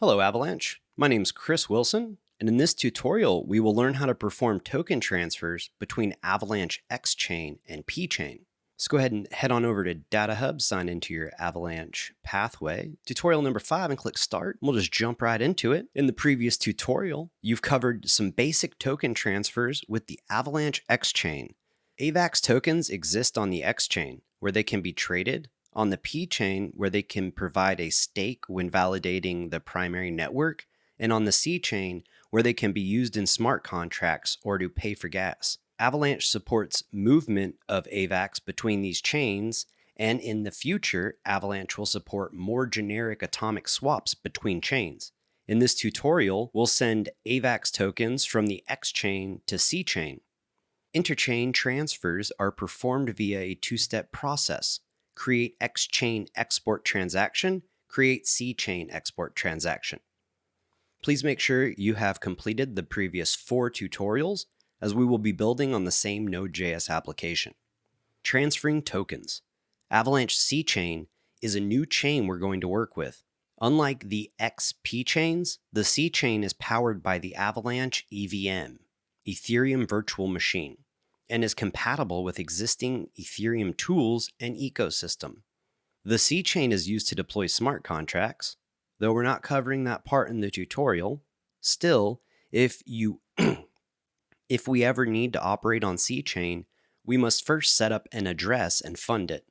Hello Avalanche, my name is Chris Wilson, and in this tutorial we will learn how to perform token transfers between Avalanche X-Chain and P-Chain. Let's go ahead and head on over to Data Hub, sign into your Avalanche Pathway. Tutorial number 5 and click Start. We'll just jump right into it. In the previous tutorial, you've covered some basic token transfers with the Avalanche X-Chain. AVAX tokens exist on the X-Chain, where they can be traded, on the P-Chain, where they can provide a stake when validating the primary network, and on the C-Chain, where they can be used in smart contracts or to pay for gas. Avalanche supports movement of AVAX between these chains, and in the future, Avalanche will support more generic atomic swaps between chains. In this tutorial, we'll send AVAX tokens from the X-Chain to C-Chain. Interchain transfers are performed via a two-step process. Create X-Chain export transaction, create C-Chain export transaction. Please make sure you have completed the previous 4 tutorials, as we will be building on the same Node.js application. Transferring tokens. Avalanche C-Chain is a new chain we're going to work with. Unlike the XP chains, the C-Chain is powered by the Avalanche EVM, Ethereum Virtual Machine, and is compatible with existing Ethereum tools and ecosystem. The C-Chain is used to deploy smart contracts, though we're not covering that part in the tutorial. Still, if we ever need to operate on C-Chain, we must first set up an address and fund it.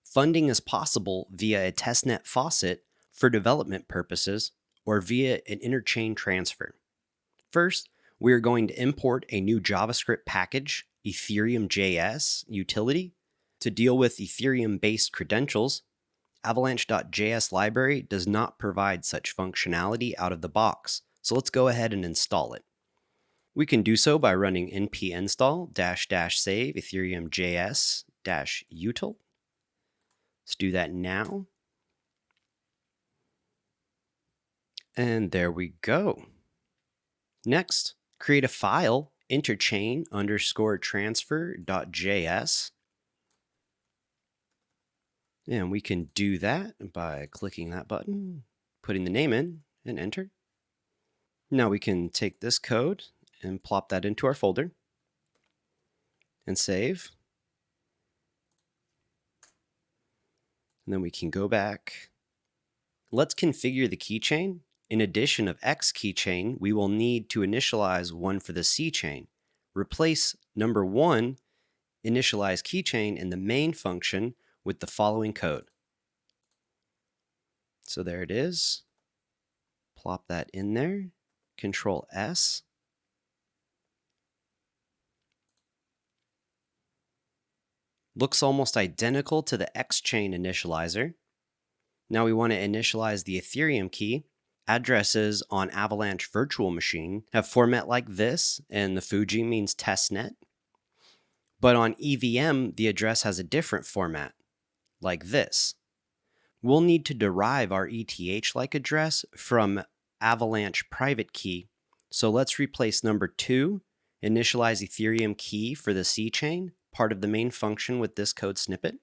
Funding is possible via a testnet faucet for development purposes or via an interchain transfer. First, we are going to import a new JavaScript package, Ethereum.js utility, to deal with Ethereum-based credentials. Avalanche.js library does not provide such functionality out of the box, so let's go ahead and install it. We can do so by running np install --save ethereum.js-util. Let's do that now. And there we go. Next, create a file, interchain_transfer.js. And we can do that by clicking that button, putting the name in, and enter. Now we can take this code and plop that into our folder and save. And then we can go back. Let's configure the keychain. In addition of X keychain, we will need to initialize one for the C chain. Replace number 1 initialize keychain in the main function with the following code. So there it is. Plop that in there. Control S. Looks almost identical to the X-Chain initializer. Now we want to initialize the Ethereum key. Addresses on Avalanche Virtual Machine have format like this, and the Fuji means testnet. But on EVM, the address has a different format, like this. We'll need to derive our ETH-like address from Avalanche private key. So let's replace number 2, initialize Ethereum key for the C chain, part of the main function with this code snippet.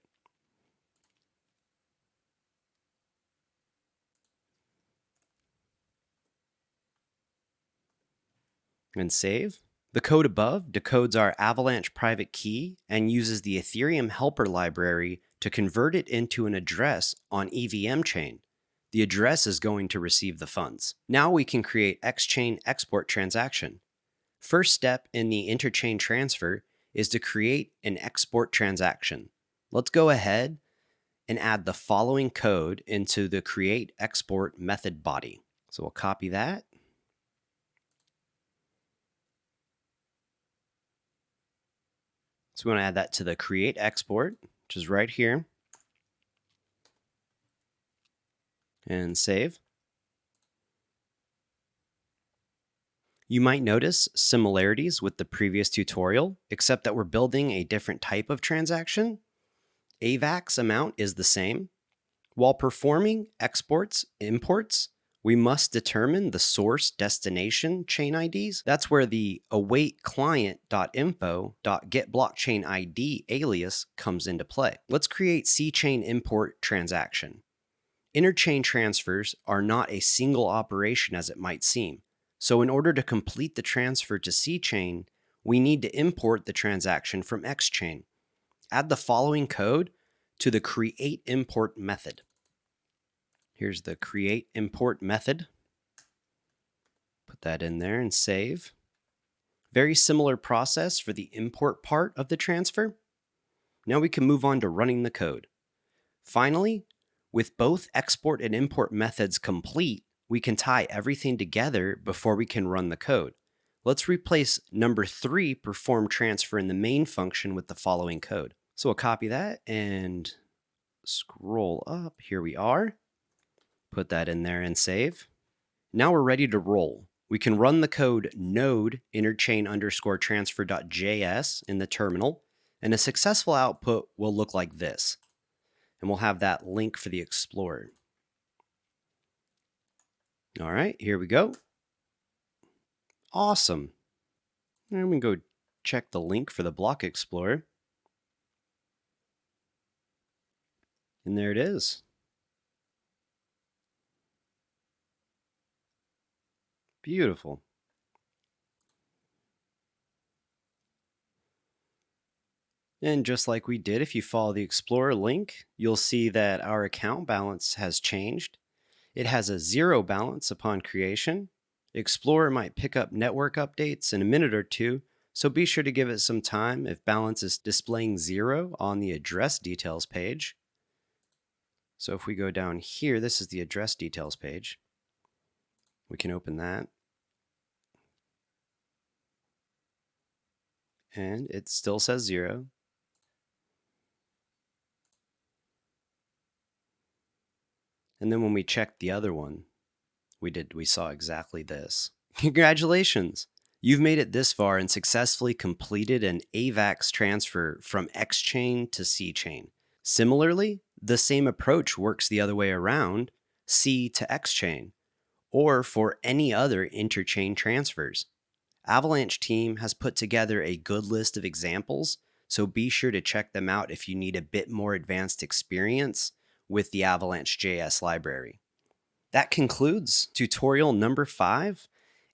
And save. The code above decodes our Avalanche private key and uses the Ethereum helper library to convert it into an address on EVM chain. The address is going to receive the funds. Now we can create X-Chain export transaction. First step in the interchain transfer is to create an export transaction. Let's go ahead and add the following code into the create export method body. So we'll copy that. So we want to add that to the create export, which is right here. And save. You might notice similarities with the previous tutorial, except that we're building a different type of transaction. AVAX amount is the same. While performing exports, imports, we must determine the source destination chain IDs. That's where the awaitclient.info.getBlockchainID alias comes into play. Let's create C-Chain import transaction. Interchain transfers are not a single operation as it might seem. So in order to complete the transfer to C-Chain, we need to import the transaction from X-Chain. Add the following code to the create import method. Here's the create import method. Put that in there and save. Very similar process for the import part of the transfer. Now we can move on to running the code. Finally, with both export and import methods complete, we can tie everything together before we can run the code. Let's replace number 3, perform transfer in the main function with the following code. So we'll copy that and scroll up. Here we are. Put that in there and save. Now we're ready to roll. We can run the code node interchain_transfer.js in the terminal, and a successful output will look like this. And we'll have that link for the Explorer. All right, here we go. Awesome. And we can go check the link for the Block Explorer. And there it is. Beautiful. And just like we did, if you follow the Explorer link, you'll see that our account balance has changed. It has a 0 balance upon creation. Explorer might pick up network updates in a minute or two, so be sure to give it some time if balance is displaying 0 on the address details page. So if we go down here, this is the address details page. We can open that. And it still says 0. And then when we checked the other one, we saw exactly this. Congratulations! You've made it this far and successfully completed an AVAX transfer from X-Chain to C-Chain. Similarly, the same approach works the other way around, C to X-Chain, or for any other interchain transfers. Avalanche team has put together a good list of examples, so be sure to check them out if you need a bit more advanced experience with the Avalanche JS library. That concludes tutorial number 5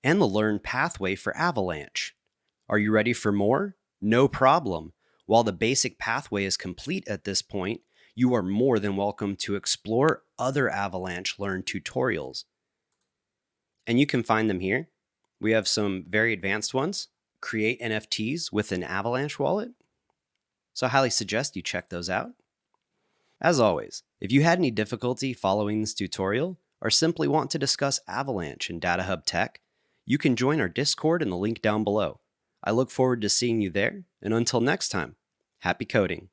and the Learn Pathway for Avalanche. Are you ready for more? No problem. While the basic pathway is complete at this point, you are more than welcome to explore other Avalanche Learn tutorials. And you can find them here. We have some very advanced ones. Create NFTs with an Avalanche wallet. So I highly suggest you check those out. As always, if you had any difficulty following this tutorial or simply want to discuss Avalanche and Data Hub tech, you can join our Discord in the link down below. I look forward to seeing you there, and until next time, happy coding.